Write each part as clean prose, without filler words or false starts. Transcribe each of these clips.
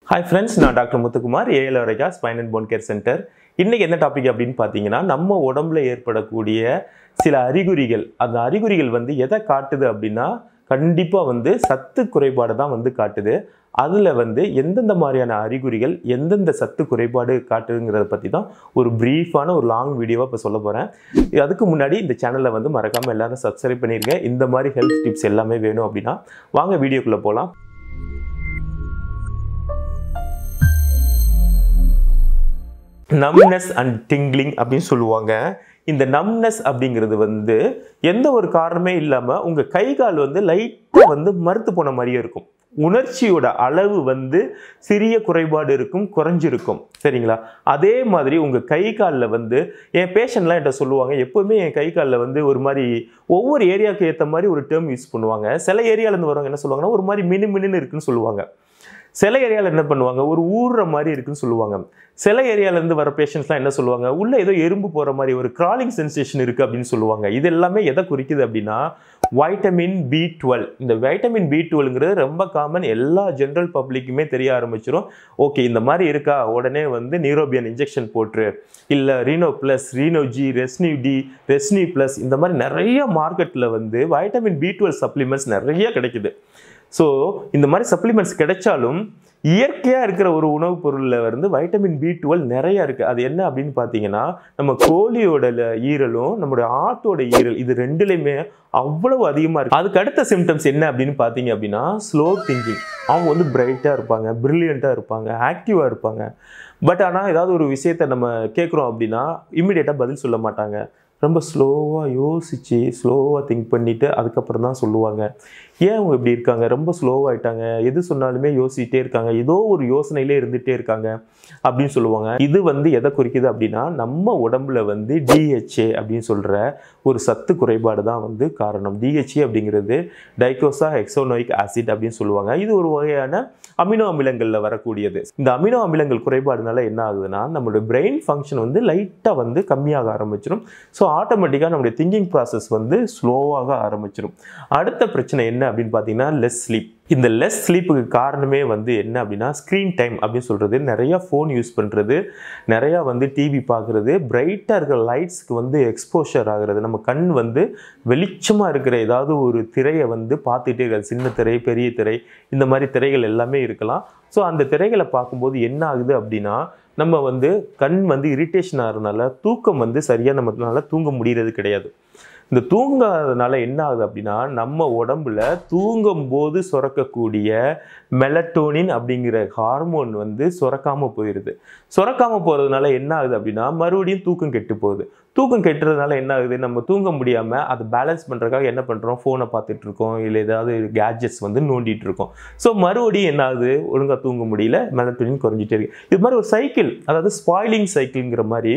Hi friends, நான் doctor Muthukumar AL வரைகா spine and bone care centre. இன்னைக்கு என்ன டாபிக் அப்படின்னு பார்த்தீங்கன்னா, நம்ம உடம்புல ஏற்படக்கூடிய சில அறிகுறிகள், அந்த அறிகுறிகள் எதை காட்டுது அப்படின்னா கண்டிப்பாக சத்து குறைபாடு தான் காட்டுது. அதில் எந்தெந்த மாதிரியான அறிகுறிகள் எந்தெந்த சத்து குறைபாடு காட்டுங்கிறத பற்றி தான் ஒரு ப்ரீஃபான ஒரு லாங் வீடியோவாக இப்போ சொல்ல போகிறேன். அதுக்கு முன்னாடி இந்த சேனலில் மறக்காமல் எல்லாரும் சப்ஸ்கிரைப் பண்ணிடுங்க. இந்த மாதிரி ஹெல்த் டிப்ஸ் எல்லாமே வேணும் அப்படின்னா வாங்க வீடியோக்குள்ளே போகலாம். நம்னஸ் அண்ட் டிங்லிங் அப்படின்னு சொல்லுவாங்க. இந்த நம்னஸ் அப்படிங்கிறது எந்த ஒரு காரணமே இல்லாமல் உங்கள் கை கால் லைட்டாக மறுத்து போன மாதிரியே இருக்கும். உணர்ச்சியோட அளவு சிறிய குறைபாடு இருக்கும், குறைஞ்சிருக்கும். சரிங்களா? அதே மாதிரி உங்கள் கை காலில் என் பேஷண்ட்லாம் என்கிட்ட சொல்லுவாங்க, எப்போவுமே என் கை காலில் ஒரு மாதிரி ஒவ்வொரு ஏரியாவுக்கு ஏற்ற மாதிரி ஒரு டேர்ம் யூஸ் பண்ணுவாங்க. சில ஏரியாவிலேருந்து வரவங்க என்ன சொல்லுவாங்கன்னா, ஒரு மாதிரி மினுன்னு இருக்குன்னு சொல்லுவாங்க. சில ஏரியாவில் என்ன பண்ணுவாங்க, ஒரு ஊறுற மாதிரி இருக்குன்னு சொல்லுவாங்க. சில ஏரியாவிலேருந்து வர பேஷண்ட்ஸ்லாம் என்ன சொல்லுவாங்க, உள்ளே ஏதோ எறும்பு போகிற மாதிரி ஒரு கிராலிங் சென்சேஷன் இருக்குது அப்படின்னு சொல்லுவாங்க. இது எல்லாமே எதை குறிக்குது அப்படின்னா வைட்டமின் B12. இந்த வைட்டமின் B12ங்கிறது ரொம்ப காமன், எல்லா ஜென்ரல் பப்ளிக்குமே தெரிய ஆரம்பிச்சிடும். ஓகே, இந்த மாதிரி இருக்கா, உடனே நியூரோபியன் இன்ஜெக்ஷன் போட்டுரு, இல்லை Reno plus, Reno G, Resnew D, Resnew plus, இந்த மாதிரி நிறைய மார்க்கெட்டில் வைட்டமின் B12 சப்ளிமெண்ட்ஸ் நிறைய கிடைக்குது. ஸோ இந்த மாதிரி சப்ளிமெண்ட்ஸ் கிடைச்சாலும் இயற்கையாக இருக்கிற ஒரு உணவுப் பொருளில் வைட்டமின் B12 நிறையா இருக்குது. அது என்ன அப்படின்னு பார்த்தீங்கன்னா, நம்ம கோழியோட ஈரலும் நம்மளுடைய ஆட்டோட ஈரல், இது ரெண்டுலேயுமே அவ்வளவு அதிகமாக இருக்குது. அதுக்கு அடுத்த சிம்டம்ஸ் என்ன அப்படின்னு பார்த்தீங்க அப்படின்னா, ஸ்லோ திங்கிங். அவங்க பிரைட்டாக இருப்பாங்க, பிரில்லியண்ட்டாக இருப்பாங்க, ஆக்டிவாக இருப்பாங்க. பட் ஆனால் ஏதாவது ஒரு விஷயத்தை நம்ம கேட்குறோம் அப்படின்னா இம்மிடியேட்டாக பதில் சொல்ல மாட்டாங்க. ரொம்ப ஸ்லோவாக யோசித்து ஸ்லோவாக திங்க் பண்ணிவிட்டு அதுக்கப்புறம் தான் சொல்லுவாங்க. ஏன் அவங்க இப்படி இருக்காங்க, ரொம்ப ஸ்லோவாகிட்டாங்க, எது சொன்னாலுமே யோசிக்கிட்டே இருக்காங்க, ஏதோ ஒரு யோசனையிலே இருந்துகிட்டே இருக்காங்க அப்படின்னு சொல்லுவாங்க. இது எதை குறிக்குது அப்படின்னா, நம்ம உடம்புல DHA அப்படின்னு சொல்கிற ஒரு சத்து குறைபாடு தான் காரணம். DHA அப்படிங்கிறது டைகோசா ஹெக்ஸோனோயிக் ஆசிட் அப்படின்னு சொல்லுவாங்க. இது ஒரு வகையான அமினோ அமிலங்களில் வரக்கூடியது. இந்த அமினோ அமிலங்கள் குறைபாடுனால என்ன ஆகுதுன்னா, நம்மளுடைய பிரெயின் ஃபங்க்ஷன் லைட்டாக கம்மியாக ஆரம்பிச்சிடும். ஸோ ஆட்டோமேட்டிக்காக நம்முடைய திங்கிங் ப்ராசஸ் ஸ்லோவாக ஆரம்பிச்சிடும். அடுத்த பிரச்சனை என்ன அப்படின்னு பார்த்தீங்கன்னா, லெஸ் ஸ்லீப். இந்த லெஸ் ஸ்லீப்புக்கு காரணமே என்ன அப்படின்னா ஸ்க்ரீன் டைம் அப்படின்னு சொல்கிறது. நிறையா ஃபோன் யூஸ் பண்ணுறது, நிறையா டிவி பார்க்குறது, பிரைட்டாக இருக்கிற லைட்ஸ்க்கு எக்ஸ்போஷர் ஆகிறது. நம்ம கண் வெளிச்சமாக இருக்கிற ஏதாவது ஒரு திரையை பார்த்துட்டே இருக்காது. சின்ன திரை, பெரிய திரை, இந்த மாதிரி திரைகள் எல்லாமே இருக்கலாம். ஸோ அந்த திரைகளை பார்க்கும்போது என்ன ஆகுது அப்படின்னா, நம்ம கண் இரிட்டேஷன் ஆகிறதுனால தூக்கம் சரியாக நம்மளால தூங்க முடிகிறது கிடையாது. இந்த தூங்காததுனால என்ன ஆகுது அப்படின்னா, நம்ம உடம்புல தூங்கும்போது சுரக்கக்கூடிய மெலட்டோனின் அப்படிங்கிற ஹார்மோன் சுரக்காமல் போயிடுது. சுரக்காமல் போகிறதுனால என்ன ஆகுது அப்படின்னா, மறுபடியும் தூக்கம் கெட்டு போகுது. தூக்கம் கெட்டுறதுனால என்ன ஆகுது, நம்ம தூங்க முடியாமல் அதை பேலன்ஸ் பண்ணுறதுக்காக என்ன பண்ணுறோம், ஃபோனை பார்த்துட்டு இருக்கோம், இல்லை ஏதாவது கேட்ஜெட்ஸ் நோண்டிட்டு இருக்கோம். ஸோ மறுபடியும் என்ன ஆகுது, ஒழுங்காக தூங்க முடியல, மெலட்டோனின் குறைஞ்சிட்டே இருக்கு. இது மாதிரி ஒரு சைக்கிள், அதாவது ஸ்பாயிலிங் சைக்கிள்ங்கிற மாதிரி,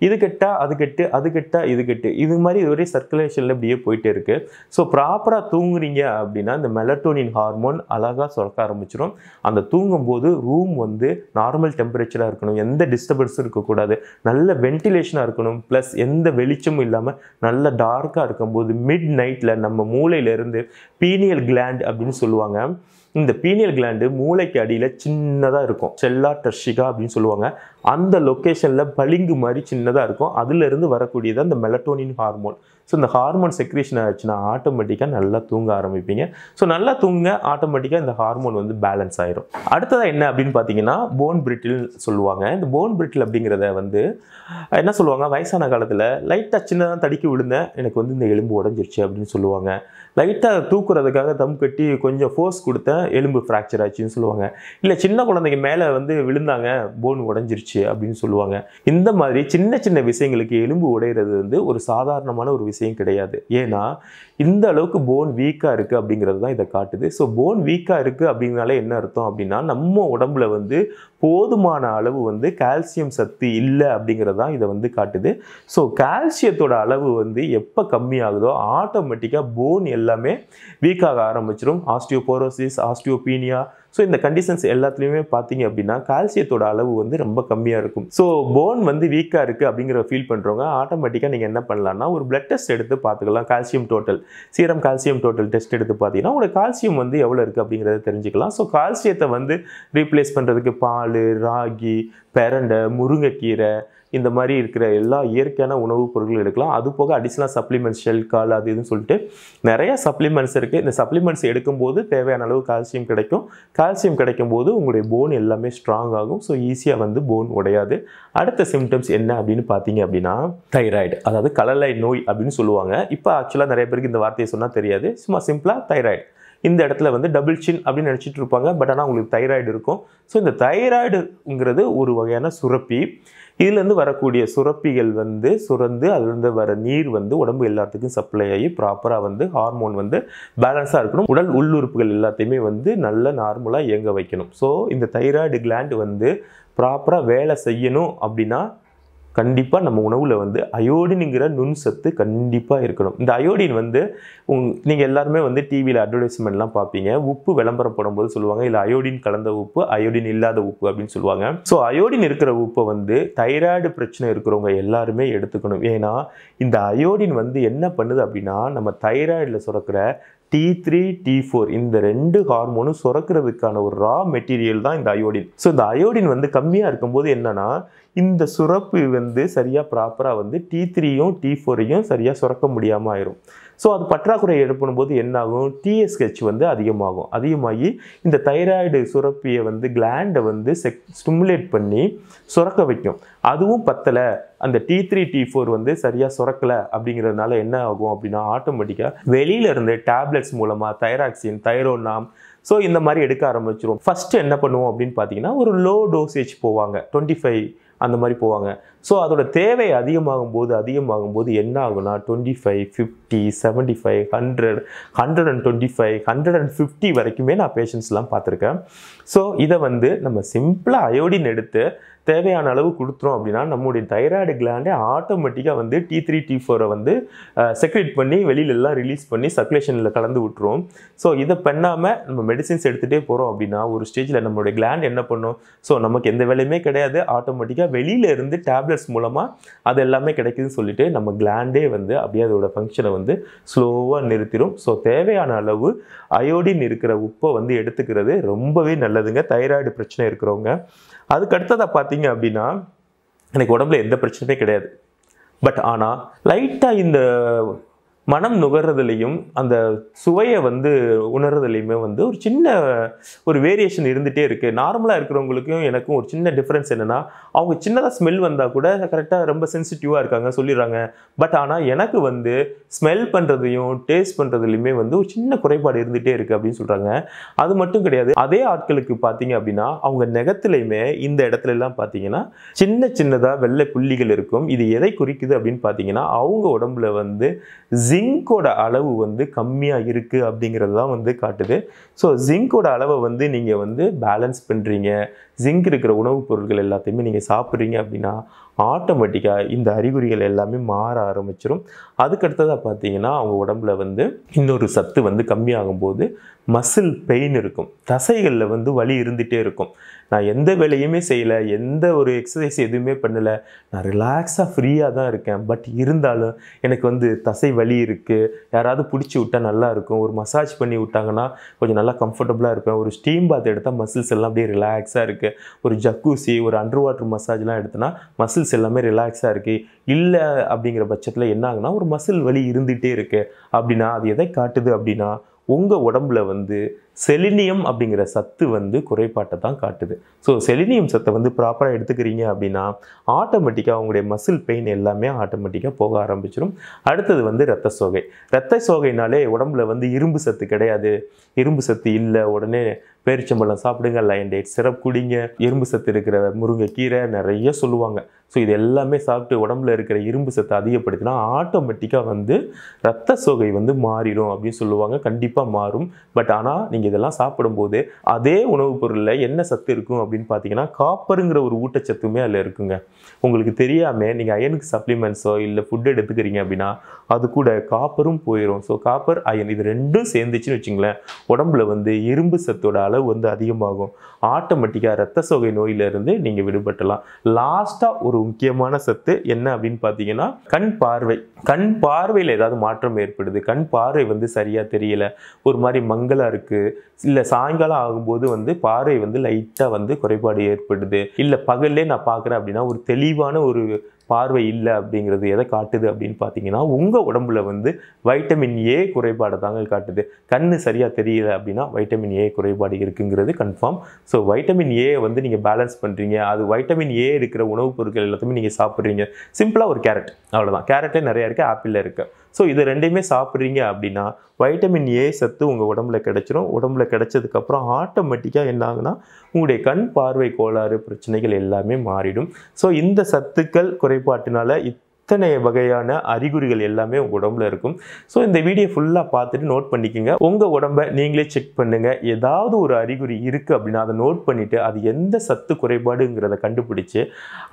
இது கெட்டா அது கெட்டு, அது கெட்டா இது கெட்டு, இது மாதிரி ஒரே சர்க்குலேஷனில் இப்படியே போயிட்டே இருக்கு. ஸோ ப்ராப்பராக தூங்குறீங்க அப்படின்னா இந்த மெலட்டோனின் ஹார்மோன் அழகாக சுரக்க ஆரம்பிச்சிடும். அந்த தூங்கும்போது ரூம் நார்மல் டெம்பரேச்சராக இருக்கணும், எந்த டிஸ்டர்பன்ஸும் இருக்கக்கூடாது, நல்ல வென்டிலேஷனாக இருக்கணும், ப்ளஸ் எந்த வெளிச்சமும் இல்லாமல் நல்ல டார்க்காக இருக்கும்போது மிட் நைட்டில் நம்ம மூளையிலேருந்து பீனியல் கிளாண்ட் அப்படின்னு சொல்லுவாங்க. இந்த பீனியல் கிளாண்டு மூளைக்கு அடியில் சின்னதாக இருக்கும், செல்லா டர்ஷிகா அப்படின்னு சொல்லுவாங்க. அந்த லொக்கேஷனில் பளிங்கு மாதிரி சின்னதாக இருக்கும். அதிலிருந்து வரக்கூடியது அந்த மெலட்டோனின் ஹார்மோன். ஸோ இந்த ஹார்மோன் செக்ரேஷன் ஆச்சுன்னா ஆட்டோமேட்டிக்காக நல்லா தூங்க ஆரம்பிப்பீங்க. ஸோ நல்லா தூங்க ஆட்டோமேட்டிக்காக இந்த ஹார்மோன் பேலன்ஸ் ஆயிரும். அடுத்ததாக என்ன அப்படின்னு பார்த்தீங்கன்னா, போன் பிரிட்டில் சொல்லுவாங்க. இந்த போன் பிரிட்டில் அப்படிங்கிறத என்ன சொல்லுவாங்க, வயசான காலத்தில் லைட்டாக சின்னதாக தடுக்கி விழுந்தேன், எனக்கு இந்த எலும்பு உடஞ்சிருச்சு அப்படின்னு சொல்லுவாங்க. லைட்டாக தூக்குறதுக்காக தம் கட்டி கொஞ்சம் ஃபோர்ஸ் கொடுத்தேன், எலும்பு ஃப்ராக்சர் ஆச்சுன்னு சொல்லுவாங்க. இல்லை சின்ன குழந்தைங்க மேலே விழுந்தாங்க, போன் உடஞ்சிருச்சு அப்படின்னு சொல்லுவாங்க. இந்த மாதிரி சின்ன சின்ன விஷயங்களுக்கு எலும்பு உடையிறது ஒரு சாதாரணமான ஒரு விஷயம் கிடையாது. ஏன்னா இந்த அளவுக்கு போன் வீக்காக இருக்குது அப்படிங்கிறது தான் இதை காட்டுது. ஸோ போன் வீக்காக இருக்குது அப்படிங்கிறனால என்ன அர்த்தம் அப்படின்னா, நம்ம உடம்புல போதுமான அளவு வந்து கால்சியம் சத்து இல்லை அப்படிங்கிறது தான் இதை வந்து காட்டுது. ஸோ கால்சியத்தோட அளவு வந்து எப்போ கம்மியாகுதோ ஆட்டோமேட்டிக்காக போன் எல்லாமே வீக்காக ஆரம்பிச்சிடும். ஆஸ்டியோபோரோசிஸ், ஆஸ்டியோபீனியா, ஸோ இந்த கண்டிஷன்ஸ் எல்லாத்துலேயுமே பார்த்தீங்க அப்படின்னா கால்சியத்தோட அளவு வந்து ரொம்ப கம்மியாக இருக்கும். ஸோ போன் வந்து வீக்காக இருக்குது அப்படிங்கிற ஃபீல் பண்ணுறவங்க ஆட்டோமேட்டிக்காக நீங்கள் என்ன பண்ணலாம்னா ஒரு பிளட் டெஸ்ட் எடுத்து பார்த்துக்கலாம். Calcium total, serum calcium total test எடுத்து பார்த்தீங்கன்னா உங்களோட கால்சியம் வந்து எவ்வளோ இருக்குது அப்படிங்கிறத தெரிஞ்சுக்கலாம். ஸோ கால்சியத்தை வந்து ரீப்ளேஸ் பண்ணுறதுக்கு பால், ராகி, பிரண்டை, முருங்கைக்கீரை இந்த மாதிரி இருக்கிற எல்லா இயற்கையான உணவுப் பொருட்கள் எடுக்கலாம். அது போக அடிஷ்னலாக சப்ளிமெண்ட்ஸ், ஷெல்கால் அது இதுன்னு சொல்லிட்டு நிறைய சப்ளிமெண்ட்ஸ் இருக்குது. இந்த சப்ளிமெண்ட்ஸ் எடுக்கும்போது தேவையான அளவு கால்சியம் கிடைக்கும். கால்சியம் கிடைக்கும் போது உங்களுடைய போன் எல்லாமே ஸ்ட்ராங் ஆகும். ஸோ ஈஸியாக வந்து போன் உடையாது. அடுத்த சிம்டம்ஸ் என்ன அப்படின்னு பார்த்தீங்க அப்படின்னா தைராய்டு, அதாவது கலலை நோய் அப்படின்னு சொல்லுவாங்க. இப்போ ஆக்சுவலாக நிறைய பேருக்கு இந்த வார்த்தையை சொன்னால் தெரியாது. சும்மா சிம்பிளாக தைராய்டு. இந்த இடத்துல வந்து டபுள் சின் அப்படின்னு நினச்சிட்டு இருப்பாங்க. பட் ஆனால் உங்களுக்கு தைராய்டு இருக்கும். ஸோ இந்த தைராய்டுங்கிறது ஒரு வகையான சுரப்பி. இதுலேருந்து வரக்கூடிய சுரப்பிகள் வந்து சுரந்து அதுலேருந்து வர நீர் வந்து உடம்பு எல்லாத்துக்கும் சப்ளை ஆகி ப்ராப்பராக வந்து ஹார்மோன் வந்து பேலன்ஸாக இருக்கணும். உடல் உள்ளுறுப்புகள் எல்லாத்தையுமே வந்து நல்ல நார்மலாக இயங்க வைக்கணும். ஸோ இந்த தைராய்டு கிளாண்ட் வந்து ப்ராப்பராக வேலை செய்யணும் அப்படின்னா கண்டிப்பாக நம்ம உணவில் வந்து அயோடினுங்கிற நுண் சத்து கண்டிப்பாக இருக்கணும். இந்த அயோடின் வந்து நீங்கள் எல்லாருமே வந்து டிவியில் அட்வர்டைஸ்மெண்ட்லாம் பார்ப்பீங்க. உப்பு விளம்பரம் போடும்போது சொல்லுவாங்க இல்லை அயோடின் கலந்த உப்பு, அயோடின் இல்லாத உப்பு அப்படின்னு சொல்லுவாங்க. ஸோ அயோடின் இருக்கிற உப்பை வந்து தைராய்டு பிரச்சனை இருக்கிறவங்க எல்லாருமே எடுத்துக்கணும். ஏன்னா இந்த அயோடின் வந்து என்ன பண்ணுது அப்படின்னா நம்ம தைராய்டில் சுரக்கிற T3, T4 இந்த 2 ஹார்மோனும் சுரக்கிறதுக்கான ஒரு ரா மெட்டீரியல் தான் இந்த அயோடின். ஸோ இந்த அயோடின் வந்து கம்மியாக இருக்கும்போது என்னன்னா இந்த சுரப்பு வந்து சரியாக ப்ராப்பராக வந்து T3யும் T4யும் சரியாக சுரக்க முடியாமல் ஆயிரும். ஸோ அது பற்றாக்குறை ஏற்படும்போது என்னாகும், TSH வந்து அதிகமாகி இந்த தைராய்டு சுரப்பியை வந்து கிளாண்டை வந்து ஸ்டிமுலேட் பண்ணி சுரக்க வைக்கும். அதுவும் பத்தலை, அந்த T3, T4 வந்து சரியாக சுரக்கலை அப்படிங்கிறதுனால என்ன ஆகும் அப்படின்னா ஆட்டோமேட்டிக்காக வெளியிலேருந்து டேப்லெட்ஸ் மூலமாக தைராக்சின், தைரோனாம் ஸோ இந்த மாதிரி எடுக்க ஆரம்பிச்சிரும். ஃபஸ்ட்டு என்ன பண்ணுவோம் அப்படின்னு பார்த்தீங்கன்னா ஒரு லோ டோசேஜ் போவாங்க, 25 அந்த மாதிரி போவாங்க. ஸோ அதோட தேவை அதிகமாகும் போது என்ன ஆகுனா 25, 50, 75, 100, 125, 150 வரைக்குமே நான் பேஷண்ட்ஸ்லாம் பார்த்துருக்கேன். ஸோ இதை வந்து நம்ம சிம்பிளாக அயோடின் எடுத்து தேவையான அளவு கொடுத்துரும் அப்படின்னா நம்முடைய தைராய்டு கிளாண்டே ஆட்டோமேட்டிக்காக வந்து T3, T4 வந்து செக்ரேட் பண்ணி வெளியிலெல்லாம் ரிலீஸ் பண்ணி சர்க்குலேஷனில் கலந்து விட்டுரும். ஸோ இதை பண்ணாமல் நம்ம மெடிசின்ஸ் எடுத்துகிட்டே போகிறோம் அப்படின்னா ஒரு ஸ்டேஜில் நம்மளுடைய கிளாண்ட் என்ன பண்ணும், ஸோ நமக்கு எந்த வேலையுமே கிடையாது, ஆட்டோமேட்டிக்காக வெளியில இருந்து டேப்லெட்ஸ் மூலமாக அது எல்லாமே கிடைக்குதுன்னு சொல்லிட்டு நம்ம கிளாண்டே வந்து அப்படியே அதோட ஃபங்க்ஷனை வந்து ஸ்லோவாக நிறுத்திடும். ஸோ தேவையான அளவு அயோடின் இருக்கிற உப்பை வந்து எடுத்துக்கிறது ரொம்பவே நல்லதுங்க தைராய்டு பிரச்சனை இருக்கிறவங்க. அதுக்கு அடுத்ததாக பார்த்தீங்க அப்படின்னா எனக்கு உடம்புல எந்த பிரச்சனையுமே கிடையாது. பட் ஆனால் லைட்டாக இந்த மனம் நுகர்றதுலையும் அந்த சுவையை வந்து உணர்றதுலையுமே வந்து ஒரு சின்ன ஒரு வேரியேஷன் இருந்துகிட்டே இருக்குது. நார்மலாக இருக்கிறவங்களுக்கும் எனக்கும் ஒரு சின்ன டிஃப்ரென்ஸ் என்னென்னா அவங்க சின்னதாக ஸ்மெல் வந்தால் கூட கரெக்டாக ரொம்ப சென்சிட்டிவாக இருக்காங்க சொல்லிடுறாங்க. பட் ஆனால் எனக்கு வந்து ஸ்மெல் பண்ணுறதையும் டேஸ்ட் பண்ணுறதுலையுமே வந்து ஒரு சின்ன குறைபாடு இருந்துகிட்டே இருக்குது அப்படின்னு சொல்கிறாங்க. அது மட்டும் கிடையாது, அதே ஆட்களுக்கு பார்த்தீங்க அப்படின்னா அவங்க நெகத்துலையுமே இந்த இடத்துலலாம் பார்த்தீங்கன்னா சின்னதாக வெள்ளை புள்ளிகள் இருக்கும். இது எதை குறிக்குது அப்படின்னு பார்த்தீங்கன்னா அவங்க உடம்புல வந்து ஜிங்கோட அளவு வந்து கம்மியாக இருக்குது அப்படிங்கிறது தான் வந்து காட்டுது. ஸோ ஜிங்கோட அளவை வந்து நீங்கள் வந்து பேலன்ஸ் பண்ணுறீங்க, ஜிங்க் இருக்கிற உணவுப் பொருட்கள் எல்லாத்தையுமே நீங்கள் சாப்பிட்றீங்க அப்படின்னா ஆட்டோமேட்டிக்காக இந்த அறிகுறிகள் எல்லாமே மாற ஆரம்பிச்சிடும். அதுக்கடுத்ததாக பார்த்தீங்கன்னா அவங்க உடம்புல வந்து இன்னொரு சத்து வந்து கம்மியாகும்போது மசில் பெயின் இருக்கும், தசைகளில் வந்து வலி இருந்துகிட்டே இருக்கும். நான் எந்த வேலையுமே செய்யலை, எந்த ஒரு எக்ஸசைஸ் எதுவுமே பண்ணலை, நான் ரிலாக்ஸாக ஃப்ரீயாக தான் இருக்கேன். பட் இருந்தாலும் எனக்கு வந்து தசை வலி இருக்குது, யாராவது பிடிச்சி விட்டால் நல்லாயிருக்கும், ஒரு மசாஜ் பண்ணி விட்டாங்கன்னா கொஞ்சம் நல்லா கம்ஃபர்டபுளாக இருப்பேன், ஒரு ஸ்டீம் பாத் எடுத்தால் மசில்ஸ் எல்லாம் அப்படியே ரிலாக்ஸாக இருக்குது, ஒரு ஜக்கூசி ஒரு அண்டர் வாட்டர் மசாஜ்லாம் எடுத்தோன்னா மசில்ஸ் எல்லாமே ரிலாக்ஸாக இருக்குது. இல்லை அப்படிங்கிற பட்சத்தில் என்ன ஆகுனா ஒரு மசில் வலி இருந்துகிட்டே இருக்குது அப்படின்னா அது எதை காட்டுது அப்படின்னா உங்கள் உடம்புல வந்து செலினியம் அப்படிங்கிற சத்து வந்து குறைபாட்டை தான் காட்டுது. ஸோ செலினியம் சத்தை வந்து ப்ராப்பராக எடுத்துக்கிறீங்க அப்படின்னா ஆட்டோமேட்டிக்காக அவங்களுடைய மசில் பெயின் எல்லாமே ஆட்டோமேட்டிக்காக போக ஆரம்பிச்சிடும். அடுத்தது வந்து இரத்த சோகை. இரத்த சோகைனாலே உடம்புல வந்து இரும்பு சத்து கிடையாது, இரும்பு சத்து இல்லை, உடனே பேரிச்சம்பழம் சாப்பிடுங்க, லயன் டேட் சிரப் குடிங்க, இரும்பு சத்து இருக்கிற முருங்கைக்கீரை நிறைய சொல்லுவாங்க. ஸோ இது எல்லாமே சாப்பிட்டு உடம்புல இருக்கிற இரும்பு சத்தை அதிகப்படுத்தினா ஆட்டோமேட்டிக்காக வந்து இரத்த சோகை வந்து மாறிடும் அப்படின்னு சொல்லுவாங்க. கண்டிப்பாக மாறும். பட் ஆனால் நீங்கள் இதெல்லாம் சாப்பிடும்போது அதே உணவுப் பொருளில் என்ன சத்து இருக்கும் அப்படின்னு பார்த்தீங்கன்னா காப்பருங்கிற ஒரு ஊட்டச்சத்துமே அதில் இருக்குங்க. உங்களுக்கு தெரியாமல் நீங்கள் அயனுக்கு சப்ளிமெண்ட்ஸோ இல்லை ஃபுட் எடுத்துக்கிறீங்க அப்படின்னா அது கூட காப்பரும் போயிடும். ஸோ காப்பர் அயன் இது ரெண்டும் சேர்ந்துச்சுன்னு வச்சுங்களேன், உடம்புல வந்து இரும்பு சத்தோட அளவு வந்து அதிகமாகும். ஆட்டோமேட்டிக்காக ரத்த சோகை நோயிலிருந்து நீங்கள் விடுபட்டலாம். லாஸ்ட்டாக ஒரு முக்கியமான சத்து என்ன அப்படின்னு பார்த்தீங்கன்னா கண் பார்வை. கண் பார்வையில் ஏதாவது மாற்றம் ஏற்படுது, கண் பார்வை வந்து சரியாக தெரியல, ஒரு மாதிரி மங்கலாக இருக்குது, இல்லை சாயங்காலம் ஆகும்போது வந்து பார்வை வந்து லைட்டாக வந்து குறைபாடு ஏற்படுது, இல்லை பகல்லே நான் பார்க்குறேன் அப்படின்னா ஒரு தெளிவான ஒரு பார்வை இல்லை அப்படிங்கிறது எதை காட்டுது அப்படின்னு பார்த்தீங்கன்னா உங்கள் உடம்புல வந்து வைட்டமின் ஏ குறைபாடு தாங்க காட்டுது. கண்ணு சரியாக தெரியல அப்படின்னா வைட்டமின் ஏ குறைபாடு இருக்குங்கிறது கன்ஃபார்ம். ஸோ வைட்டமின் ஏ வந்து நீங்கள் பேலன்ஸ் பண்ணுறீங்க, அது வைட்டமின் ஏ இருக்கிற உணவுப் பொருட்கள் எல்லாத்தையுமே நீங்கள் சாப்பிட்றீங்க. சிம்பிளாக ஒரு கேரட், அவ்வளோதான். கேரட்டே நிறையா இருக்குது, ஆப்பிளில் இருக்குது. ஸோ இது ரெண்டையுமே சாப்பிட்றீங்க அப்படின்னா வைட்டமின் ஏ சத்து உங்கள் உடம்புல கிடைச்சிரும். உடம்புல கிடைச்சதுக்கப்புறம் ஆட்டோமேட்டிக்காக என்ன ஆகுனா உங்களுடைய கண் பார்வை கோளாறு பிரச்சனைகள் எல்லாமே மாறிடும். ஸோ இந்த சத்துக்கள் குறைபாட்டினால இத்தனை வகையான அறிகுறிகள் எல்லாமே உங்கள் உடம்புல இருக்கும். ஸோ இந்த வீடியோ ஃபுல்லாக பார்த்துட்டு நோட் பண்ணிக்கோங்க. உங்கள் உடம்பை நீங்களே செக் பண்ணுங்கள். ஏதாவது ஒரு அறிகுறி இருக்குது அப்படின்னா அதை நோட் பண்ணிவிட்டு அது எந்த சத்து குறைபாடுங்கிறத கண்டுபிடிச்சி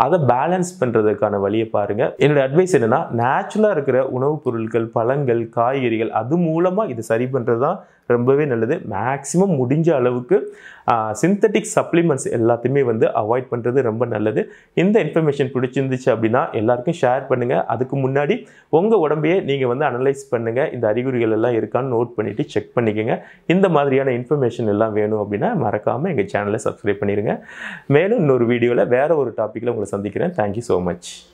அதை பேலன்ஸ் பண்ணுறதுக்கான வழியை பாருங்கள். என்னோடய அட்வைஸ் என்னென்னா நேச்சுரலாக இருக்கிற உணவுப் பொருட்கள், பழங்கள், காய்கறிகள் அது மூலமாக இது சரி பண்ணுறது தான் ரொம்பவே நல்லது. மேக்ஸிமம் முடிஞ்ச அளவுக்கு சிந்தட்டிக் சப்ளிமெண்ட்ஸ் எல்லாத்தையுமே வந்து அவாய்ட் பண்ணுறது ரொம்ப நல்லது. இந்த இன்ஃபர்மேஷன் பிடிச்சிருந்துச்சு அப்படின்னா எல்லாருக்கும் ஷேர் பண்ணுங்கள். அதுக்கு முன்னாடி உங்கள் உடம்பையே நீங்கள் வந்து அனலைஸ் பண்ணுங்கள். இந்த அறிகுறிகள் எல்லாம் இருக்கான்னு நோட் பண்ணிவிட்டு செக் பண்ணிக்கோங்க. இந்த மாதிரியான இன்ஃபர்மேஷன் எல்லாம் வேணும் அப்படின்னா மறக்காமல் எங்கள் சேனலை சப்ஸ்கிரைப் பண்ணிடுங்க. மேலும் இன்னொரு வீடியோவில் வேறு ஒரு டாப்பிக்கில் உங்களை சந்திக்கிறேன். Thank you so much.